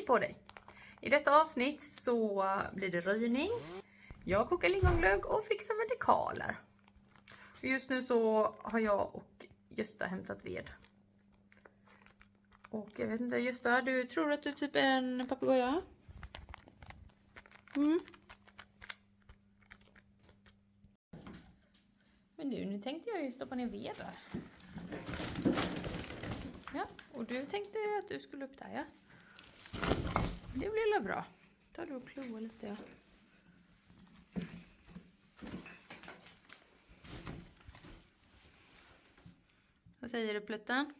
på dig! I detta avsnitt så blir det röjning. Jag kokar lingonglögg och fixar med dekaler. Just nu så har jag och Gösta hämtat ved. Och jag vet inte, Gösta, du tror att du typ är en papegoja? Men nu tänkte jag ju stoppa ner ved där. Ja, och du tänkte att du skulle upp där, ja. Det blir väl bra. Tar du och kloa lite, ja. Vad säger du, Plutten?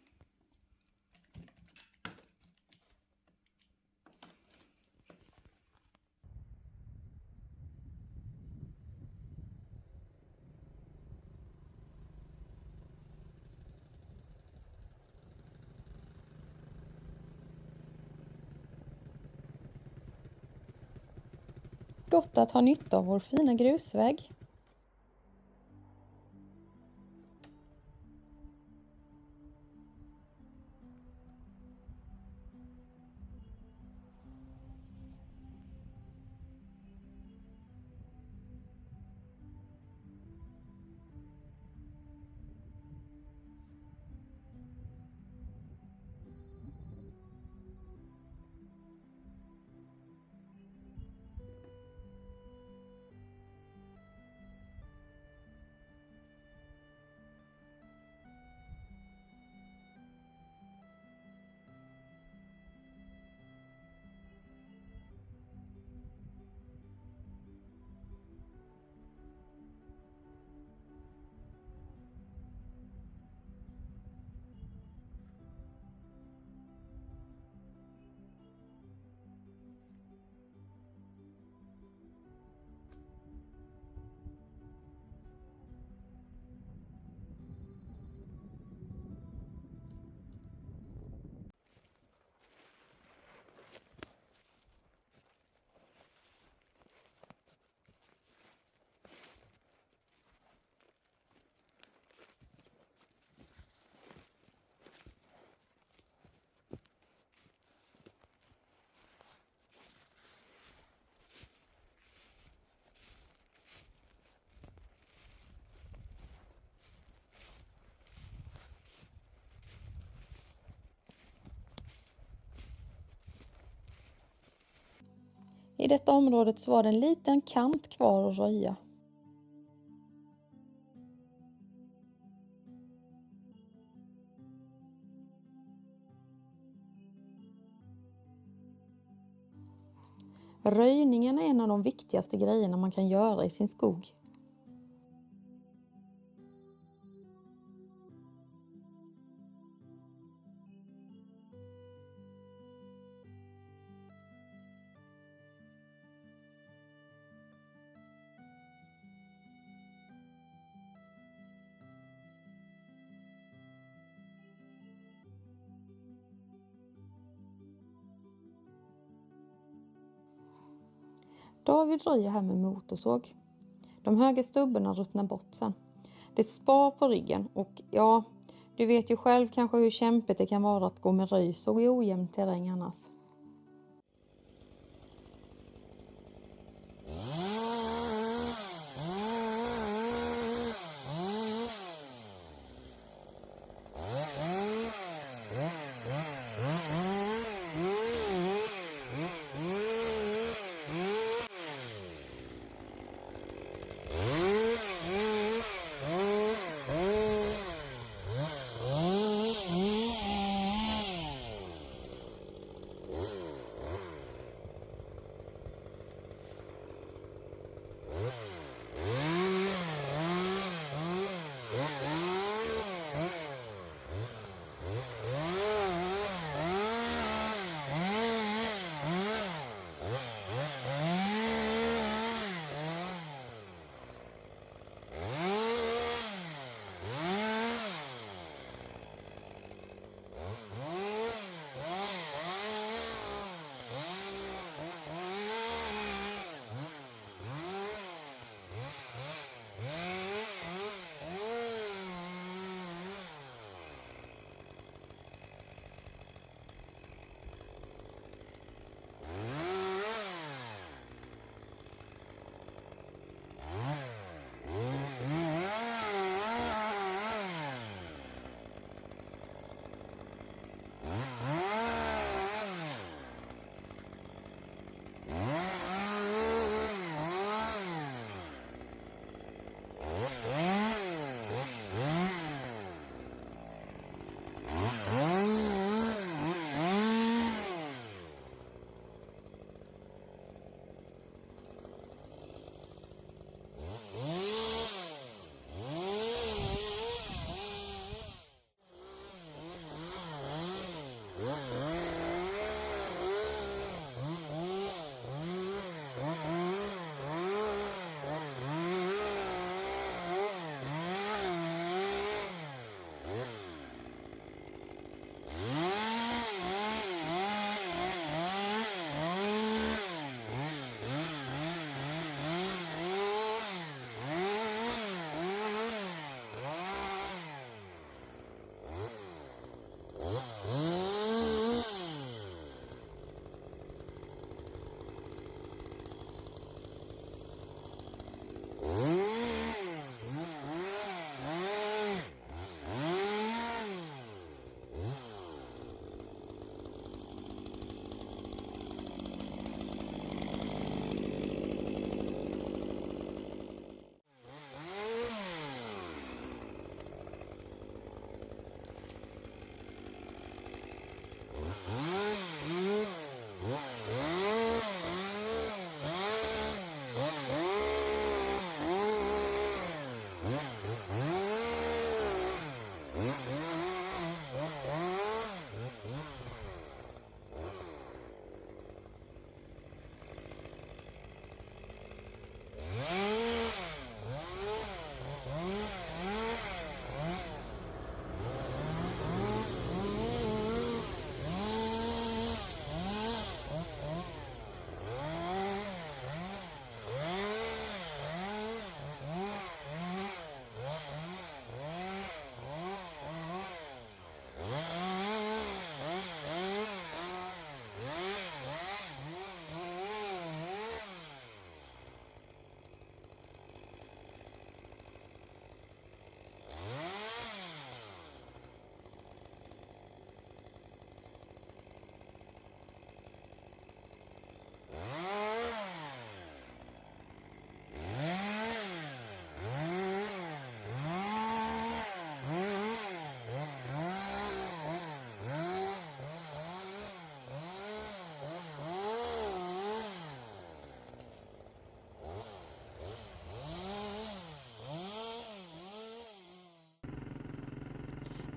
Gott att ha nytta av vår fina grusväg. I detta området så var det en liten kant kvar att röja. Röjningen är en av de viktigaste grejerna man kan göra i sin skog. David röjer här med motorsåg. De höga stubbarna ruttnar bort sen. Det spar på ryggen och ja, du vet ju själv kanske hur kämpigt det kan vara att gå med röjsåg i ojämn terräng annars.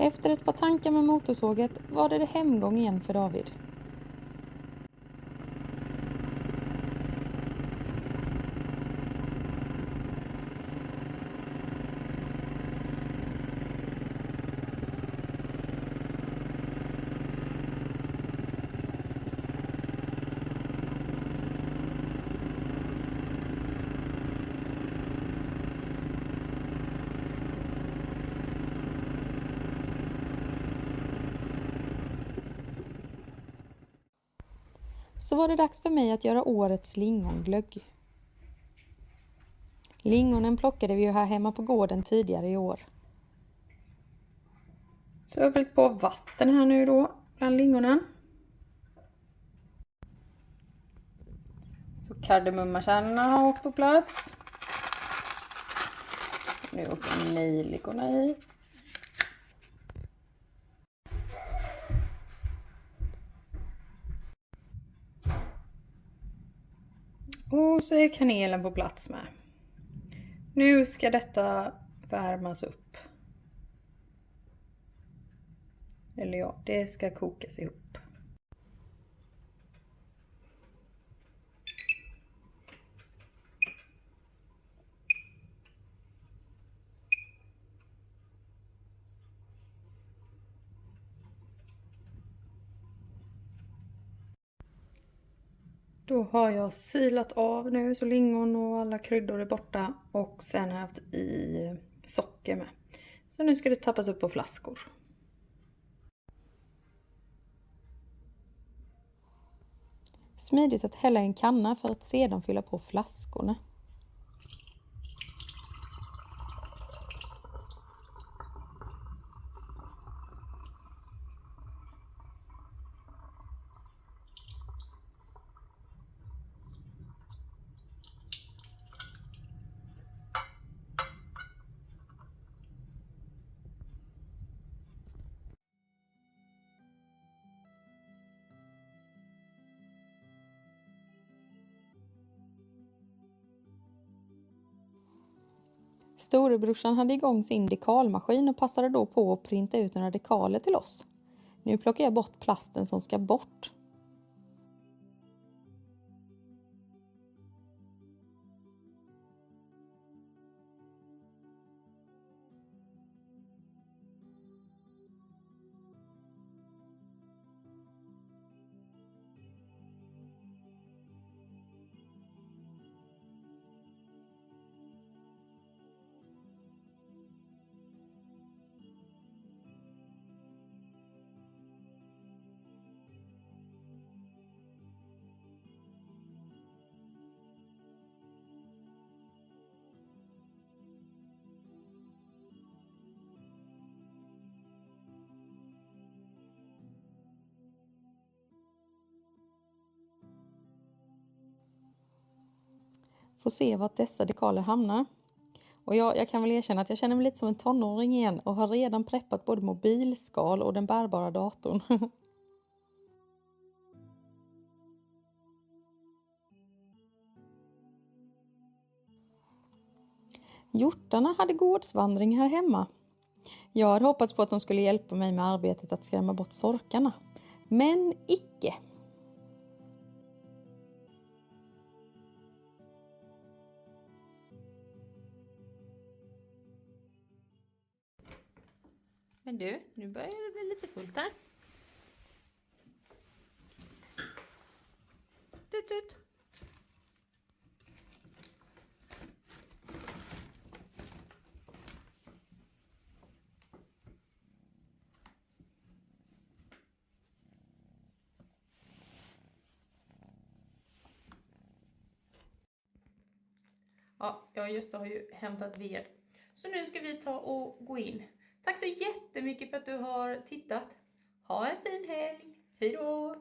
Efter ett par tankar med motorsåget var det hemgång igen för David. Så var det dags för mig att göra årets lingonglögg. Lingonen plockade vi ju här hemma på gården tidigare i år. Så jag har fyllt på vatten här nu då, bland lingonen. Så kardemummakärnorna har åkt på plats. Nu åker nejlikorna i. Och så är kanelen på plats med. Nu ska detta värmas upp. Eller ja, det ska kokas ihop. Då har jag silat av nu så lingon och alla kryddor är borta och sen har jag haft i socker med. Så nu ska det tappas upp på flaskor. Smidigt att hälla i en kanna för att sedan fylla på flaskorna. Storebrorsan hade igång sin dekalmaskin och passade då på att printa ut några dekaler till oss. Nu plockar jag bort plasten som ska bort. Får se vart dessa dekaler hamnar. Och jag kan väl erkänna att jag känner mig lite som en tonåring igen och har redan preppat både mobilskal och den bärbara datorn. Hjortarna hade gårdsvandring här hemma. Jag hade hoppats på att de skulle hjälpa mig med arbetet att skrämma bort sorkarna. Men icke. Men du, nu börjar det bli lite fullt här. Tut tut. Ja, jag just har ju hämtat ved. Så nu ska vi ta och gå in. Tack så jättemycket för att du har tittat. Ha en fin helg. Hej då!